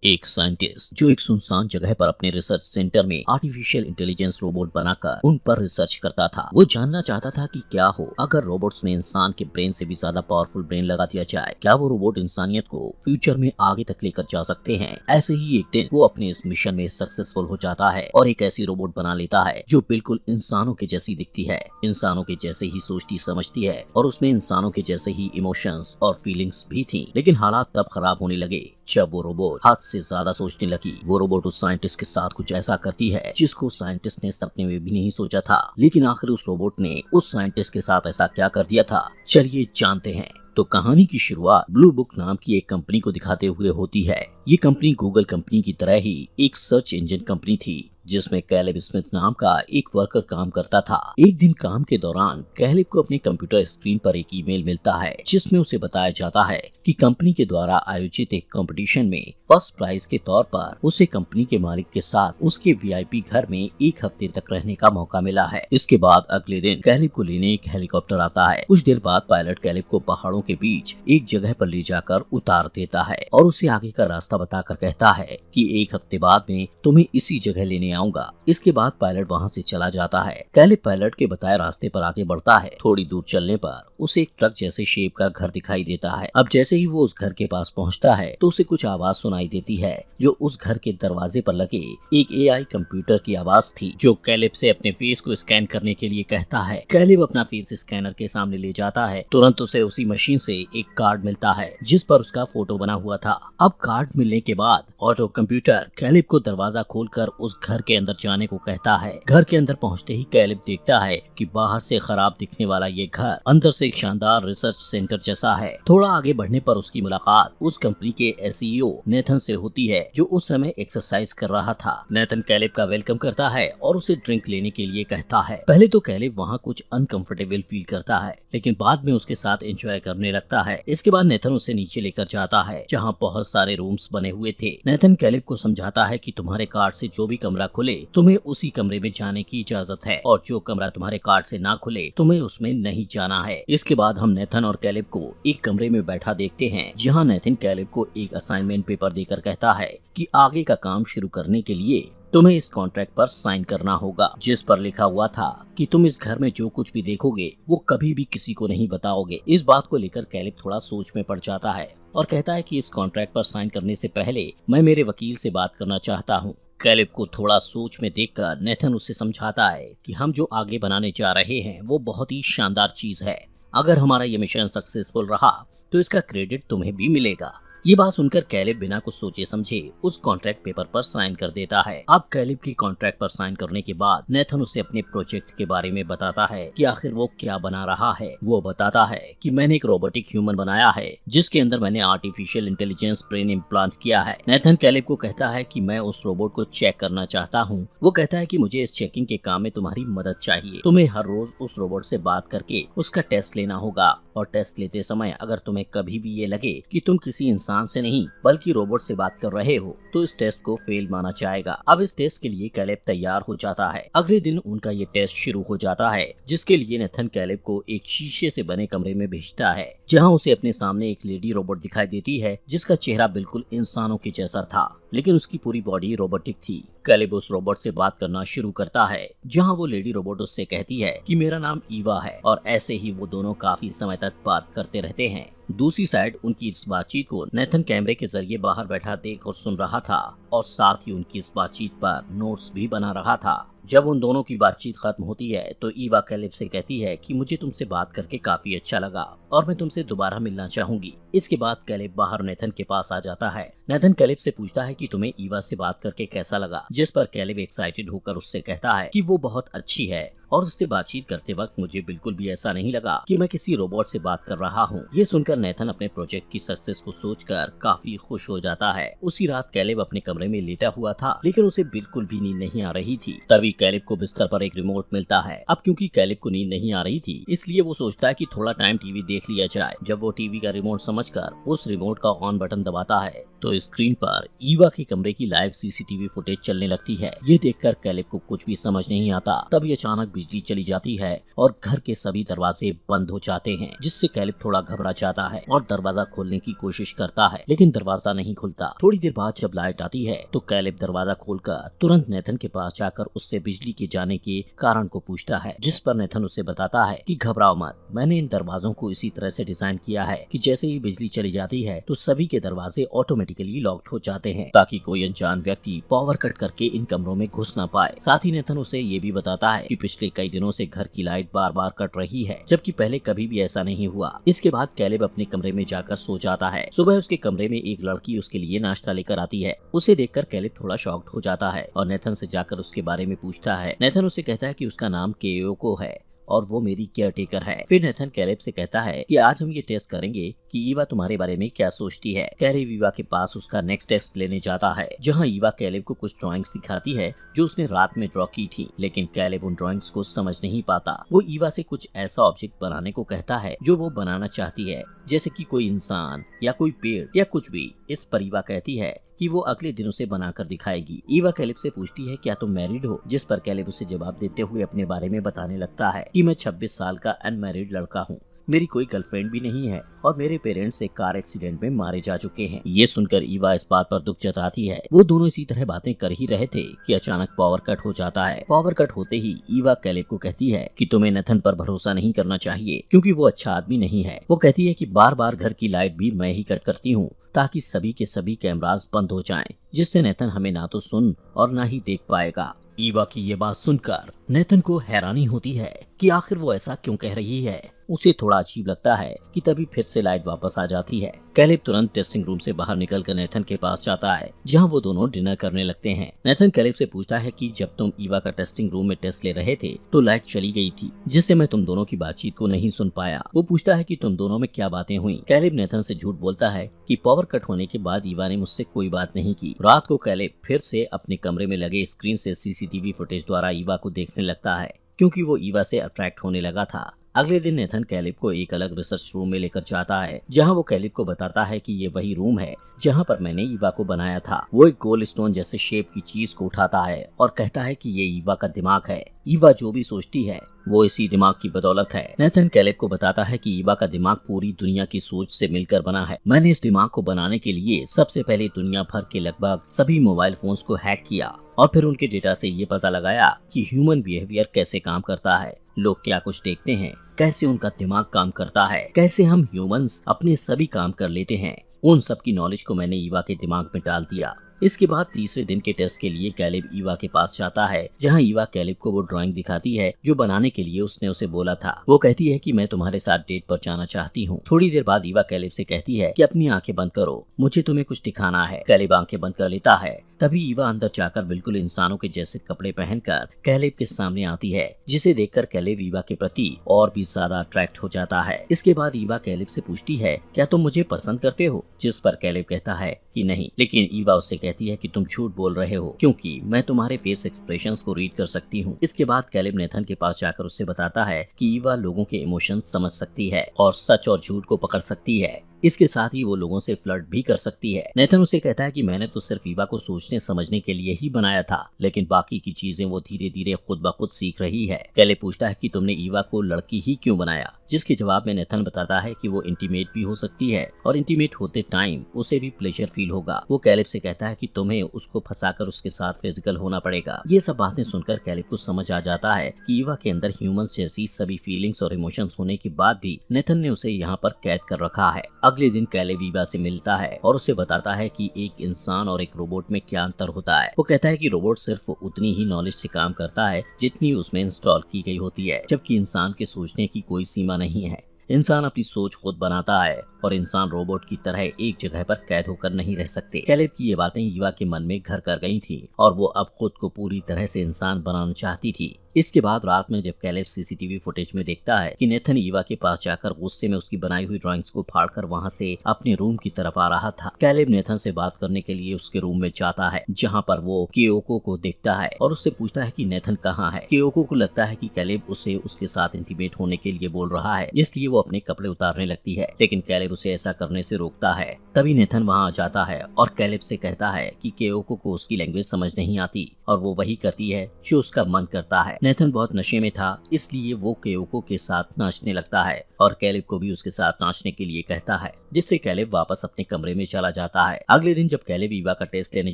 एक साइंटिस्ट जो एक सुनसान जगह पर अपने रिसर्च सेंटर में आर्टिफिशियल इंटेलिजेंस रोबोट बनाकर उन पर रिसर्च करता था। वो जानना चाहता था कि क्या हो अगर रोबोट्स में इंसान के ब्रेन से भी ज्यादा पावरफुल ब्रेन लगा दिया जाए। क्या वो रोबोट इंसानियत को फ्यूचर में आगे तक लेकर जा सकते हैं। ऐसे ही एक दिन वो अपने इस मिशन में सक्सेसफुल हो जाता है और एक ऐसी रोबोट बना लेता है जो बिल्कुल इंसानों के जैसी दिखती है, इंसानों के जैसे ही सोचती समझती है और उसमें इंसानों के जैसे ही इमोशंस और फीलिंग्स भी थी। लेकिन हालात तब खराब होने लगे जब वो रोबोट हद से ज्यादा सोचने लगी। वो रोबोट उस साइंटिस्ट के साथ कुछ ऐसा करती है जिसको साइंटिस्ट ने सपने में भी नहीं सोचा था। लेकिन आखिर उस रोबोट ने उस साइंटिस्ट के साथ ऐसा क्या कर दिया था, चलिए जानते हैं। तो कहानी की शुरुआत ब्लू बुक नाम की एक कंपनी को दिखाते हुए होती है। ये कंपनी गूगल कंपनी की तरह ही एक सर्च इंजन कंपनी थी जिसमें कैलेब स्मिथ नाम का एक वर्कर काम करता था। एक दिन काम के दौरान कैलेब को अपने कंप्यूटर स्क्रीन पर एक ईमेल मिलता है जिसमें उसे बताया जाता है कि कंपनी के द्वारा आयोजित एक कंपटीशन में फर्स्ट प्राइज के तौर पर उसे कंपनी के मालिक के साथ उसके वीआईपी घर में एक हफ्ते तक रहने का मौका मिला है। इसके बाद अगले दिन कैलेब को लेने एक हेलीकॉप्टर आता है। कुछ देर बाद पायलट कैलेब को पहाड़ों के बीच एक जगह पर ले जाकर उतार देता है और उसे आगे का रास्ता बताकर कहता है कि एक हफ्ते बाद में तुम्हें इसी जगह लेने आऊंगा। इसके बाद पायलट वहाँ से चला जाता है। कैलेब पायलट के बताए रास्ते पर आगे बढ़ता है। थोड़ी दूर चलने पर उसे एक ट्रक जैसे शेप का घर दिखाई देता है। अब जैसे ही वो उस घर के पास पहुँचता है तो उसे कुछ आवाज सुनाई देती है जो उस घर के दरवाजे पर लगे एक एआई कंप्यूटर की आवाज थी जो कैलेब से अपने फेस को स्कैन करने के लिए कहता है। कैलेब अपना फेस स्कैनर के सामने ले जाता है। तुरंत उसे उसी मशीन से एक कार्ड मिलता है जिस पर उसका फोटो बना हुआ था। अब कार्ड मिलने के बाद ऑटो कंप्यूटर कैलेब को दरवाजा खोलकर उस घर के अंदर जाने को कहता है। घर के अंदर पहुंचते ही कैलेब देखता है कि बाहर से खराब दिखने वाला ये घर अंदर से एक शानदार रिसर्च सेंटर जैसा है। थोड़ा आगे बढ़ने पर उसकी मुलाकात उस कंपनी के एसईओ नेथन से होती है जो उस समय एक्सरसाइज कर रहा था। नेथन कैलेब का वेलकम करता है और उसे ड्रिंक लेने के लिए कहता है। पहले तो कैलेब वहाँ कुछ अनकंफर्टेबल फील करता है लेकिन बाद में उसके साथ एंजॉय करने लगता है। इसके बाद नेथन उसे नीचे लेकर जाता है जहाँ बहुत सारे रूम्स बने हुए थे। नेथन कैलेब को समझाता है कि तुम्हारे कार्ड से जो भी कमरा खुले तुम्हें उसी कमरे में जाने की इजाजत है और जो कमरा तुम्हारे कार्ड से ना खुले तुम्हें उसमें नहीं जाना है। इसके बाद हम नेथन और कैलेब को एक कमरे में बैठा देखते हैं जहां नेथन कैलेब को एक असाइनमेंट पेपर देकर कहता है कि आगे का काम शुरू करने के लिए तुम्हें इस कॉन्ट्रैक्ट पर साइन करना होगा जिस पर लिखा हुआ था कि तुम इस घर में जो कुछ भी देखोगे वो कभी भी किसी को नहीं बताओगे। इस बात को लेकर कैलेब थोड़ा सोच में पड़ जाता है और कहता है कि इस कॉन्ट्रैक्ट पर साइन करने से पहले मैं मेरे वकील से बात करना चाहता हूँ। कैलेब को थोड़ा सोच में देखकर नेथन उससे समझाता है कि हम जो आगे बनाने जा रहे हैं वो बहुत ही शानदार चीज है। अगर हमारा ये मिशन सक्सेसफुल रहा तो इसका क्रेडिट तुम्हें भी मिलेगा। ये बात सुनकर कैलेब बिना कुछ सोचे समझे उस कॉन्ट्रैक्ट पेपर पर साइन कर देता है। अब कैलेब की कॉन्ट्रैक्ट पर साइन करने के बाद नेथन उसे अपने प्रोजेक्ट के बारे में बताता है कि आखिर वो क्या बना रहा है। वो बताता है कि मैंने एक रोबोटिक ह्यूमन बनाया है जिसके अंदर मैंने आर्टिफिशियल इंटेलिजेंस ब्रेन इम्प्लांट किया है। नेथन कैलेब को कहता है कि मैं उस रोबोट को चेक करना चाहता हूँ। वो कहता है कि मुझे इस चेकिंग के काम में तुम्हारी मदद चाहिए। तुम्हें हर रोज उस रोबोट से बात करके उसका टेस्ट लेना होगा और टेस्ट लेते समय अगर तुम्हें कभी भी ये लगे कि तुम किसी इंसान से नहीं बल्कि रोबोट से बात कर रहे हो तो इस टेस्ट को फेल माना जाएगा। अब इस टेस्ट के लिए कैलेब तैयार हो जाता है। अगले दिन उनका ये टेस्ट शुरू हो जाता है जिसके लिए नेथन कैलेब को एक शीशे से बने कमरे में भेजता है जहां उसे अपने सामने एक लेडी रोबोट दिखाई देती है जिसका चेहरा बिल्कुल इंसानों के जैसा था लेकिन उसकी पूरी बॉडी रोबोटिक थी। कैलेब उस रोबोट से बात करना शुरू करता है जहां वो लेडी रोबोट उससे कहती है कि मेरा नाम ईवा है और ऐसे ही वो दोनों काफी समय तक बात करते रहते हैं। दूसरी साइड उनकी इस बातचीत को नेथन कैमरे के जरिए बाहर बैठा देख और सुन रहा था और साथ ही उनकी इस बातचीत पर नोट्स भी बना रहा था। जब उन दोनों की बातचीत खत्म होती है तो ईवा कैलेब से कहती है कि मुझे तुमसे बात करके काफी अच्छा लगा और मैं तुमसे दोबारा मिलना चाहूंगी। इसके बाद कैलेब बाहर नेथन के पास आ जाता है। नेथन कैलेब से पूछता है कि तुम्हें ईवा से बात करके कैसा लगा, जिस पर कैलेब एक्साइटेड होकर उससे कहता है कि वो बहुत अच्छी है और उससे बातचीत करते वक्त मुझे बिल्कुल भी ऐसा नहीं लगा कि मैं किसी रोबोट से बात कर रहा हूँ। ये सुनकर नेथन अपने प्रोजेक्ट की सक्सेस को सोचकर काफी खुश हो जाता है। उसी रात कैलेब अपने कमरे में लेटा हुआ था लेकिन उसे बिल्कुल भी नींद नहीं आ रही थी। तभी कैलिब को बिस्तर पर एक रिमोट मिलता है। अब क्योंकि कैलिब को नींद नहीं आ रही थी, इसलिए वो सोचता है कि थोड़ा टाइम टीवी देख लिया जाए। जब वो टीवी का रिमोट समझकर उस रिमोट का ऑन बटन दबाता है तो स्क्रीन पर ईवा के कमरे की लाइव सीसीटीवी फुटेज चलने लगती है। ये देखकर कैलिब को कुछ भी समझ नहीं आता। तभी अचानक बिजली चली जाती है और घर के सभी दरवाजे बंद हो जाते हैं, जिससे कैलिब थोड़ा घबरा जाता है और दरवाजा खोलने की कोशिश करता है, लेकिन दरवाजा नहीं खुलता। थोड़ी देर बाद जब लाइट आती है तो कैलिब दरवाजा खोलकर तुरंत नेथन के पास जाकर उससे बिजली के जाने के कारण को पूछता है, जिस पर नेथन उसे बताता है कि घबराओ मत, मैंने इन दरवाजों को इसी तरह से डिजाइन किया है कि जैसे ही बिजली चली जाती है तो सभी के दरवाजे ऑटोमेटिकली लॉक्ड हो जाते हैं, ताकि कोई अनजान व्यक्ति पावर कट करके इन कमरों में घुस ना पाए। साथ ही नेथन उसे ये भी बताता है कि पिछले कई दिनों से घर की लाइट बार बार कट रही है, जबकि पहले कभी भी ऐसा नहीं हुआ। इसके बाद कैलिब अपने कमरे में जाकर सो जाता है। सुबह उसके कमरे में एक लड़की उसके लिए नाश्ता लेकर आती है। उसे देखकर कैलिब थोड़ा शॉक्ड हो जाता है और नेथन से जाकर उसके बारे में पूछता है। नेथन उसे कहता है कि उसका नाम केयोको है और वो मेरी केयर टेकर है। फिर नेथन कैलिब से कहता है कि आज हम ये टेस्ट करेंगे कि ईवा तुम्हारे बारे में क्या सोचती है। कैलिब ईवा के पास उसका नेक्स्ट टेस्ट लेने जाता है, जहां ईवा कैलिब को कुछ ड्राइंग्स दिखाती है जो उसने रात में ड्रॉ की थी, लेकिन कैलिब उन ड्राइंग्स को समझ नहीं पाता। वो ईवा से कुछ ऐसा ऑब्जेक्ट बनाने को कहता है जो वो बनाना चाहती है, जैसे कि कोई इंसान या कोई पेड़ या कुछ भी। इस पर ईवा कहती है कि वो अगले दिन उसे बनाकर दिखाएगी। ईवा कैलिब से पूछती है क्या तुम मैरिड हो, जिस पर कैलिब उसे जवाब देते हुए अपने बारे में बताने लगता है कि मैं 26 साल का अनमैरिड लड़का हूँ, मेरी कोई गर्लफ्रेंड भी नहीं है और मेरे पेरेंट्स एक कार एक्सीडेंट में मारे जा चुके हैं। ये सुनकर ईवा इस बात पर दुख जताती है। वो दोनों इसी तरह बातें कर ही रहे थे कि अचानक पावर कट हो जाता है। पावर कट होते ही ईवा कैलिब को कहती है कि तुम्हें नेथन पर भरोसा नहीं करना चाहिए, क्योंकि वो अच्छा आदमी नहीं है। वो कहती है कि बार बार घर की लाइट भी मैं ही कट करती हूँ ताकि सभी के सभी कैमरास बंद हो जाएं, जिससे नेथन हमें ना तो सुन और ना ही देख पाएगा। ईवा की ये बात सुनकर नेथन को हैरानी होती है कि आखिर वो ऐसा क्यों कह रही है। उसे थोड़ा अजीब लगता है कि तभी फिर से लाइट वापस आ जाती है। कैलिब तुरंत टेस्टिंग रूम से बाहर निकलकर नेथन के पास जाता है, जहां वो दोनों डिनर करने लगते हैं। नेथन कैलिब से पूछता है कि जब तुम ईवा का टेस्टिंग रूम में टेस्ट ले रहे थे तो लाइट चली गई थी, जिससे मैं तुम दोनों की बातचीत को नहीं सुन पाया। वो पूछता है कि तुम दोनों में क्या बातें हुई। कैलिब नेथन से झूठ बोलता है कि पावर कट होने के बाद ईवा ने मुझसे कोई बात नहीं की। रात को कैलिब फिर से अपने कमरे में लगे स्क्रीन से सीसीटीवी फुटेज द्वारा ईवा को देखने लगता है, क्योंकि वो ईवा से अट्रैक्ट होने लगा था। अगले दिन नेथन कैलिब को एक अलग रिसर्च रूम में लेकर जाता है, जहां वो कैलिब को बताता है कि ये वही रूम है जहां पर मैंने ईवा को बनाया था। वो एक गोल्ड स्टोन जैसे शेप की चीज को उठाता है और कहता है कि ये ईवा का दिमाग है। ईवा जो भी सोचती है वो इसी दिमाग की बदौलत है। नेथन कैलिब को बताता है कि ईवा का दिमाग पूरी दुनिया की सोच से मिलकर बना है। मैंने इस दिमाग को बनाने के लिए सबसे पहले दुनिया भर के लगभग सभी मोबाइल फोन्स को हैक किया और फिर उनके डेटा से ये पता लगाया कि ह्यूमन बिहेवियर कैसे काम करता है, लोग क्या कुछ देखते हैं, कैसे उनका दिमाग काम करता है, कैसे हम ह्यूमंस अपने सभी काम कर लेते हैं। उन सब की नॉलेज को मैंने ईवा के दिमाग में डाल दिया। इसके बाद तीसरे दिन के टेस्ट के लिए कैलिब ईवा के पास जाता है, जहां ईवा कैलिब को वो ड्राइंग दिखाती है जो बनाने के लिए उसने उसे बोला था। वो कहती है कि मैं तुम्हारे साथ डेट पर जाना चाहती हूँ। थोड़ी देर बाद ईवा कैलिब से कहती है कि अपनी आंखें बंद करो, मुझे तुम्हें कुछ दिखाना है। कैलिब आंखें बंद कर लेता है। तभी ईवा अंदर जाकर बिल्कुल इंसानों के जैसे कपड़े पहनकर कैलिब के सामने आती है, जिसे देखकर कैलिब ईवा के प्रति और भी ज्यादा अट्रैक्ट हो जाता है। इसके बाद ईवा कैलिब से पूछती है क्या तुम मुझे पसंद करते हो, जिस पर कैलिब कहता है कि नहीं, लेकिन ईवा उससे कहती है कि तुम झूठ बोल रहे हो क्योंकि मैं तुम्हारे फेस एक्सप्रेशंस को रीड कर सकती हूँ। इसके बाद कैलिब नेथन के पास जाकर उससे बताता है कि ईवा लोगों के इमोशंस समझ सकती है और सच और झूठ को पकड़ सकती है। इसके साथ ही वो लोगों से फ्लर्ट भी कर सकती है। नेथन उसे कहता है कि मैंने तो सिर्फ ईवा को सोचने समझने के लिए ही बनाया था, लेकिन बाकी की चीजें वो धीरे धीरे खुद ब खुद सीख रही है। कैलिब पूछता है कि तुमने ईवा को लड़की ही क्यों बनाया, जिसके जवाब में नेथन बताता है कि वो इंटीमेट भी हो सकती है और इंटीमेट होते टाइम उसे भी प्लेजर फील होगा। वो कैलिब से कहता है कि तुम्हें उसको फंसाकर उसके साथ फिजिकल होना पड़ेगा। ये सब बातें सुनकर कैलिब को समझ आ जाता है कि ईवा के अंदर ह्यूमंस जैसी सभी फीलिंग्स और इमोशंस होने के बाद भी नेथन ने उसे यहाँ पर कैद कर रखा है। अगले दिन कैलिब ईवा से मिलता है और उसे बताता है कि एक इंसान और एक रोबोट में क्या अंतर होता है। वो कहता है कि रोबोट सिर्फ उतनी ही नॉलेज से काम करता है जितनी उसमें इंस्टॉल की गई होती है, जबकि इंसान के सोचने की कोई सीमा नहीं है। इंसान अपनी सोच खुद बनाता है और इंसान रोबोट की तरह एक जगह पर कैद होकर नहीं रह सकते। कैलिब की ये बातें ईवा के मन में घर कर गई थी और वो अब खुद को पूरी तरह से इंसान बनाना चाहती थी। इसके बाद रात में जब कैलेब सीसीटीवी फुटेज में देखता है कि नेथन ईवा के पास जाकर गुस्से में उसकी बनाई हुई ड्राइंग्स को फाड़कर वहां से अपने रूम की तरफ आ रहा था, कैलेब नेथन से बात करने के लिए उसके रूम में जाता है, जहां पर वो केओको को देखता है और उससे पूछता है कि नेथन कहाँ है। केओको को लगता है कि कैलेब उसे उसके साथ इंटीमेट होने के लिए बोल रहा है, इसलिए वो अपने कपड़े उतारने लगती है, लेकिन कैलेब उसे ऐसा करने से रोकता है। तभी नेथन वहां आ जाता है और कैलेब से कहता है कि केओको को उसकी लैंग्वेज समझ नहीं आती और वो वही करती है जो उसका मन करता है। नेथन बहुत नशे में था, इसलिए वो केओको के साथ नाचने लगता है और कैलेब को भी उसके साथ नाचने के लिए कहता है, जिससे कैलेब वापस अपने कमरे में चला जाता है। अगले दिन जब कैलेब ईवा का टेस्ट लेने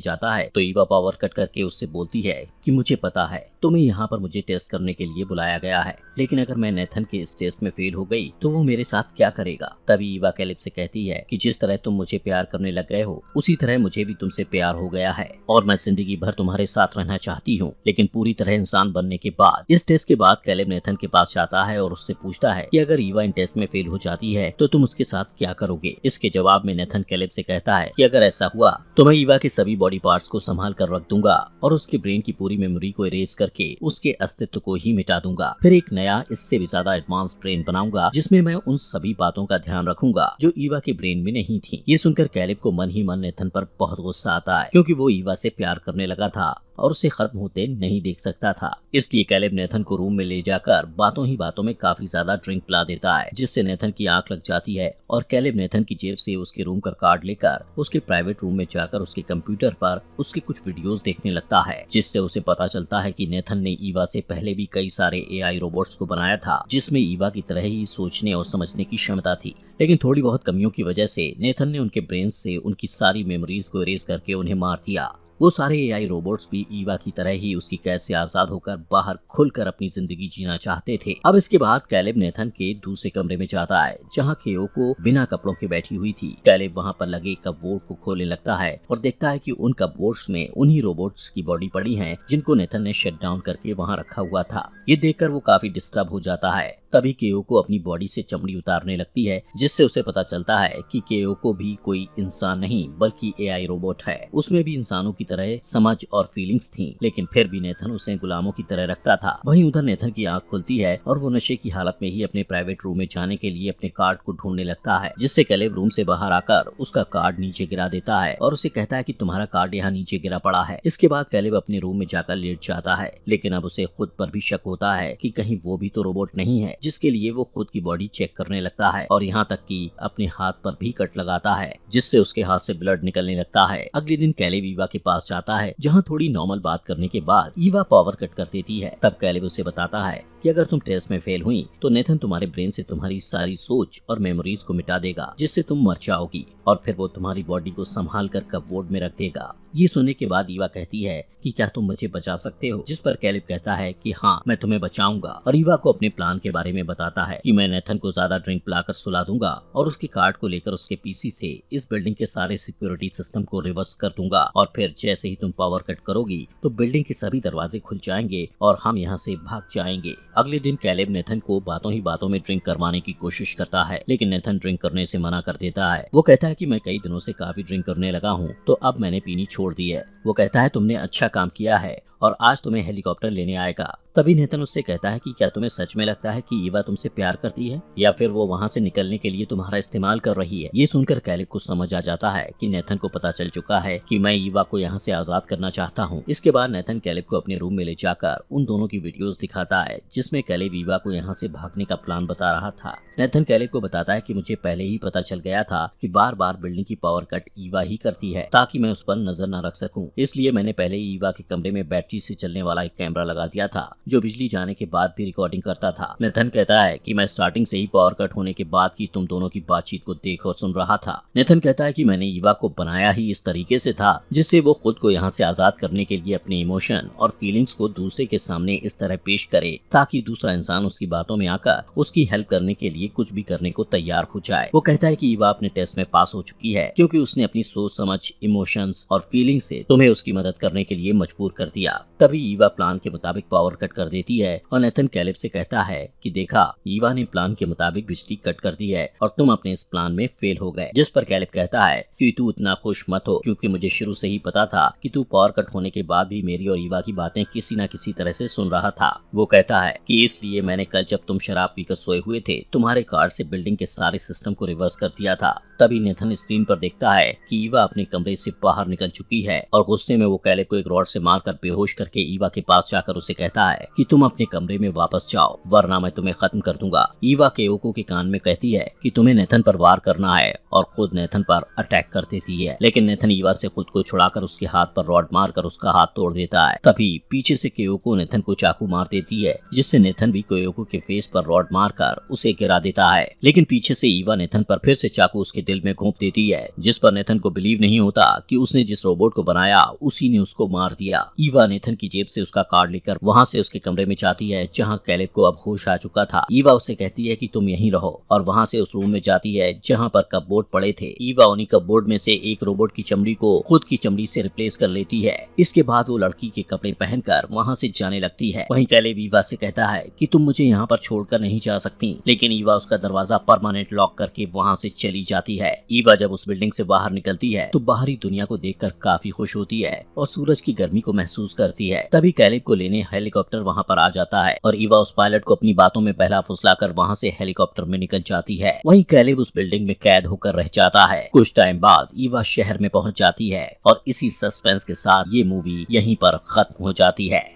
जाता है तो ईवा पावर कट करके उससे बोलती है कि मुझे पता है तुम्हें यहाँ पर मुझे टेस्ट करने के लिए बुलाया गया है, लेकिन अगर मैं नेथन के इस टेस्ट में फेल हो गई तो वो मेरे साथ क्या करेगा। तभी ईवा कैलेब से कहती है कि जिस तरह तुम मुझे प्यार करने लग गए हो उसी तरह मुझे भी तुमसे प्यार हो गया है और मैं जिंदगी भर तुम्हारे साथ रहना चाहती हूँ, लेकिन पूरी तरह इंसान बनने के बाद। इस टेस्ट के बाद कैलेब नेथन के पास जाता है और उससे पूछता है कि अगर ईवा इन टेस्ट में फेल हो जाती है तो तुम उसके साथ क्या करोगे। इसके जवाब में नेथन कैलेब से कहता है कि अगर ऐसा हुआ तो मैं ईवा के सभी बॉडी पार्ट्स को संभाल कर रख दूंगा और उसके ब्रेन की पूरी मेमोरी को इरेज करके उसके अस्तित्व को ही मिटा दूंगा। फिर एक नया इससे भी ज्यादा एडवांस ब्रेन बनाऊंगा जिसमें मैं उन सभी बातों का ध्यान रखूंगा जो ईवा के ब्रेन में नहीं थी। ये सुनकर कैलेब को मन ही मन नेथन पर बहुत गुस्सा आता है, क्योंकि वो ईवा से प्यार करने लगा था और उसे खत्म होते नहीं देख सकता था। इसलिए कैलेब नेथन को रूम में ले जाकर बातों ही बातों में काफी ज्यादा ड्रिंक पिला देता है, जिससे नेथन की आंख लग जाती है और कैलेब नेथन की जेब से उसके रूम का कार्ड लेकर उसके प्राइवेट रूम में जाकर उसके कंप्यूटर पर उसके कुछ वीडियोस देखने लगता है, जिससे उसे पता चलता है कि नेथन ने ईवा से पहले भी कई सारे एआई रोबोट्स को बनाया था जिसमें ईवा की तरह ही सोचने और समझने की क्षमता थी, लेकिन थोड़ी बहुत कमियों की वजह से नेथन ने उनके ब्रेन से उनकी सारी मेमोरीज को इरेज करके उन्हें मार दिया। वो सारे एआई रोबोट्स भी ईवा की तरह ही उसकी कैद से आजाद होकर बाहर खुलकर अपनी जिंदगी जीना चाहते थे। अब इसके बाद कैलेब नेथन के दूसरे कमरे में जाता है जहाँ केओको बिना कपड़ों के बैठी हुई थी। कैलेब वहाँ पर लगे कपबोर्ड को खोलने लगता है और देखता है कि उन कपबोर्ड्स में उन्हीं रोबोट्स की बॉडी पड़ी है जिनको नेथन ने शट डाउन करके वहाँ रखा हुआ था। ये देखकर वो काफी डिस्टर्ब हो जाता है। तभी केओको अपनी बॉडी से चमड़ी उतारने लगती है, जिससे उसे पता चलता है कि केओको भी कोई इंसान नहीं बल्कि एआई रोबोट है। उसमें भी इंसानों की तरह समझ और फीलिंग्स थी, लेकिन फिर भी नेथन उसे गुलामों की तरह रखता था। वहीं उधर नेथन की आंख खुलती है और वो नशे की हालत में ही अपने प्राइवेट रूम में जाने के लिए अपने कार्ड को ढूंढने लगता है, जिससे कैलेब रूम से बाहर आकर उसका कार्ड नीचे गिरा देता है और उसे कहता है कि तुम्हारा कार्ड यहाँ नीचे गिरा पड़ा है। इसके बाद कैलेब अपने रूम में जाकर लेट जाता है, लेकिन अब उसे खुद पर भी शक होता है कि कहीं वो भी तो रोबोट नहीं है, जिसके लिए वो खुद की बॉडी चेक करने लगता है और यहाँ तक कि अपने हाथ पर भी कट लगाता है, जिससे उसके हाथ से ब्लड निकलने लगता है। अगले दिन कैलेब ईवा के पास जाता है, जहाँ थोड़ी नॉर्मल बात करने के बाद ईवा पावर कट कर देती है। तब कैलेब उसे बताता है कि अगर तुम टेस्ट में फेल हुई तो नेथन तुम्हारे ब्रेन से तुम्हारी सारी सोच और मेमोरीज को मिटा देगा, जिससे तुम मर जाओगी और फिर वो तुम्हारी बॉडी को संभाल कर कपबोर्ड में रख देगा। ये सुनने के बाद ईवा कहती है कि क्या तुम मुझे बचा सकते हो, जिस पर कैलेब कहता है कि हाँ मैं तुम्हें बचाऊंगा और ईवा को अपने प्लान के बारे में बताता है कि मैं नेथन को ज्यादा ड्रिंक पिलाकर सुला दूंगा और उसके कार्ड को लेकर उसके पीसी से इस बिल्डिंग के सारे सिक्योरिटी सिस्टम को रिवर्स कर दूंगा और फिर जैसे ही तुम पावर कट करोगी तो बिल्डिंग के सभी दरवाजे खुल जाएंगे और हम यहाँ से भाग जाएंगे। अगले दिन कैलेब नेथन को बातों ही बातों में ड्रिंक करवाने की कोशिश करता है, लेकिन नेथन ड्रिंक करने से मना कर देता है। वो कहता है कि मैं कई दिनों से काफी ड्रिंक करने लगा हूँ तो अब मैंने पीनी छोड़ दी है। वो कहता है तुमने अच्छा काम किया है और आज तुम्हें हेलीकॉप्टर लेने आएगा। तभी नेथन उससे कहता है कि क्या तुम्हें सच में लगता है कि ईवा तुमसे प्यार करती है या फिर वो वहाँ से निकलने के लिए तुम्हारा इस्तेमाल कर रही है। ये सुनकर कैलेब को समझ आ जाता है कि नेथन को पता चल चुका है कि मैं ईवा को यहाँ से आजाद करना चाहता हूँ। इसके बाद नेथन कैलेब को अपने रूम में ले जाकर उन दोनों की वीडियोस दिखाता है, जिसमें कैलेब ईवा को यहाँ से भागने का प्लान बता रहा था। नेथन कैलेब को बताता है कि मुझे पहले ही पता चल गया था कि बार बार बिल्डिंग की पावर कट ईवा ही करती है ताकि मैं उस पर नजर न रख सकूं, इसलिए मैंने पहले ही ईवा के कमरे में बैटरी से चलने वाला एक कैमरा लगा दिया था जो बिजली जाने के बाद भी रिकॉर्डिंग करता था। नेथन कहता है कि मैं स्टार्टिंग से ही पावर कट होने के बाद की तुम दोनों की बातचीत को देख और सुन रहा था। नेथन कहता है कि मैंने ईवा को बनाया ही इस तरीके से था जिससे वो खुद को यहाँ से आजाद करने के लिए अपने इमोशन और फीलिंग्स को दूसरे के सामने इस तरह पेश करे ताकि दूसरा इंसान उसकी बातों में आकर उसकी हेल्प करने के लिए कुछ भी करने को तैयार हो जाए। वो कहता है कि ईवा अपने टेस्ट में पास हो चुकी है क्योंकि उसने अपनी सोच समझ, इमोशंस और फीलिंग से तुम्हें तुम्हें उसकी मदद करने के लिए मजबूर कर दिया। तभी ईवा प्लान के मुताबिक पावर कट कर देती है और नेथन कैलेब से कहता है कि देखा, ईवा ने प्लान के मुताबिक बिजली कट कर दी है और तुम अपने इस प्लान में फेल हो गए। जिस पर कैलेब कहता है कि तू इतना खुश मत हो, क्योंकि मुझे शुरू से ही पता था कि तू पावर कट होने के बाद भी मेरी और ईवा की बातें किसी न किसी तरह से सुन रहा था। वो कहता है कि इसलिए मैंने कल जब तुम शराब पीकर सोए हुए थे तुम्हारे कार्ड से बिल्डिंग के सारे सिस्टम को रिवर्स कर दिया था। तभी नेथन स्क्रीन पर देखता है कि ईवा अपने कमरे से बाहर निकल चुकी है और गुस्से में वो कैलेब को एक रॉड से मारकर बेहोश करके ईवा के पास जाकर उसे कहता है कि तुम अपने कमरे में वापस जाओ वरना मैं तुम्हें खत्म कर दूंगा। ईवा केओको के कान में कहती है कि तुम्हें नेथन पर वार करना है और खुद नेथन पर अटैक कर देती है, लेकिन नेथन ईवा से खुद को छुड़ाकर उसके हाथ पर रॉड मारकर उसका हाथ तोड़ देता है। तभी पीछे से केओको नेथन को चाकू मार देती है, जिससे नेथन भी केओको के फेस पर रॉड मारकर उसे गिरा देता है। लेकिन पीछे से ईवा नेथन पर फिर से चाकू उसके दिल में घोंप देती है, जिस पर नेथन को बिलीव नहीं होता कि उसने जिस रोबोट को बनाया उसी ने उसको मार दिया। ईवा नेथन की जेब से उसका कार्ड लेकर वहाँ से उसके कमरे में जाती है, जहाँ कैलेब को अब होश आ चुका था। ईवा उसे कहती है कि तुम यहीं रहो और वहाँ से उस रूम में जाती है जहाँ पर कपबोर्ड पड़े थे। ईवा उन्हीं कपबोर्ड में से एक रोबोट की चमड़ी को खुद की चमड़ी से रिप्लेस कर लेती है। इसके बाद वो लड़की के कपड़े पहनकर वहाँ से जाने लगती है। वहीं कैलेब ईवा से कहता है कि तुम मुझे यहाँ पर छोड़कर नहीं जा सकती, लेकिन ईवा उसका दरवाजा परमानेंट लॉक करके वहाँ से चली जाती है। ईवा जब उस बिल्डिंग से बाहर निकलती है तो बाहरी दुनिया को देखकर काफी खुश होती है और सूरज की गर्मी को महसूस करती है। तभी कैलेब को लेने हेलीकॉप्टर वहाँ पर आ जाता है और ईवा उस पायलट को अपनी बातों में बहला फुसलाकर वहाँ से हेलीकॉप्टर में निकल जाती है। वहीं कैलेब उस बिल्डिंग में कैद होकर रह जाता है। कुछ टाइम बाद ईवा शहर में पहुँच जाती है और इसी सस्पेंस के साथ ये मूवी यहीं पर खत्म हो जाती है।